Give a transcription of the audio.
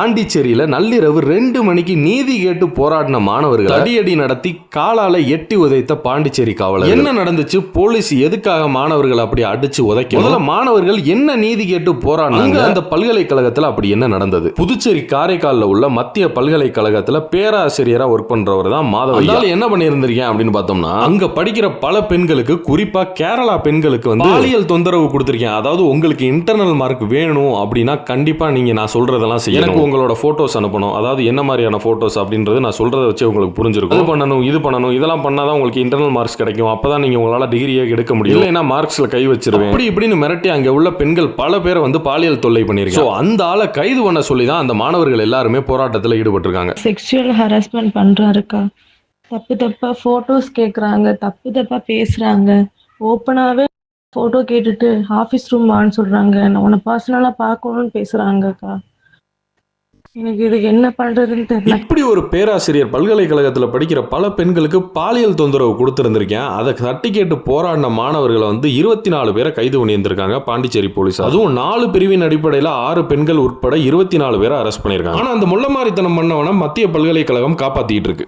பாண்டிச்சேரியில நள்ளிரவு 2 மணிக்கு நீதி கேட்டு போராடின மாணவர்கள் அடியடி நடத்தி காலால எட்டி உதைத்த பாண்டிச்சேரி காவலர். என்ன நடந்துச்சு? போலீஸ் எதுக்காக மாணவர்கள் அப்படி அடிச்சு உதைக்க? முதல்ல மாணவர்கள் என்ன நீதி கேட்டு போராடினாங்க? அந்த பல்கலைக்கழகத்துல அப்படி என்ன நடந்தது? புதுச்சேரி காரைக்கால்ல உள்ள மத்திய பல்கலைக்கழகத்துல பேராசிரியரா ஒர்க் பண்றவர் தான் மாதவ. என்ன பண்ணியிருந்திருக்கேன் அப்படின்னு பார்த்தோம்னா, அங்க படிக்கிற பல பெண்களுக்கு, குறிப்பா கேரளா பெண்களுக்கு பாலியல் தொந்தரவு கொடுத்திருக்கேன். அதாவது உங்களுக்கு இன்டர்னல் மார்க் வேணும் அப்படின்னா கண்டிப்பா நீங்க நான் சொல்றதெல்லாம் செய்யணும். எனக்கு உங்களோட போட்டோஸ் அனுப்பணும். அதாவது என்ன மாதிரியான போட்டோஸ் அப்படின்றது நான் சொல்றதை வச்சு உங்களுக்கு புரிஞ்சிருக்கும். இது பண்ணணும், இது பண்ணணும், இதெல்லாம் பண்ணாதான் உங்களுக்கு இன்டர்னல் மார்க்ஸ் கிடைக்கும். அப்பதான் நீங்க உங்களால டிகிரியே எடுக்க முடியும். இல்லைன்னா மார்க்ஸ்ல கை வச்சிருவேன் அப்படி இப்படின்னு மிரட்டி அங்க உள்ள பெண்கள் பல பேரை பாலியல் தொல்லை பண்ணிருக்காங்க. அந்த ஆளை கைது பண்ண சொல்லி தான் அந்த மாணவர்கள் எல்லாருமே போராட்டத்தில் ஈடுபட்டிருக்காங்க. செக்ஷுவல் ஹராஸ்மெண்ட் பண்றாருக்கா, தப்பு தப்பா போட்டோஸ் கேக்குறாங்க, தப்பு தப்பா பேசுறாங்க, ஓப்பனாவே போட்டோ கேட்டுட்டு ஆஃபீஸ் ரூம் வான்னு சொல்றாங்க, நான் உன்னை பர்சனலா பார்க்கணும்னு பேசுறாங்கக்கா. எனக்கு இதுக்கு என்ன பண்றதுன்னு தெரியல. இப்படி ஒரு பேராசிரியர் பல்கலைக்கழகத்தில் படிக்கிற பல பெண்களுக்கு பாலியல் தொந்தரவு கொடுத்திருந்திருக்கேன். அதை தட்டி கேட்டு போராடின மாணவர்களை 24 பேரை கைது பண்ணியிருந்திருக்காங்க பாண்டிச்சேரி போலீஸ். அதுவும் 4 பிரிவின் அடிப்படையில் 6 பெண்கள் உட்பட 24 பேரை அரெஸ்ட் பண்ணியிருக்காங்க. ஆனா அந்த முள்ளமாரித்தனம் பண்ணவன மத்திய பல்கலைக்கழகம் காப்பாத்திட்டு இருக்கு.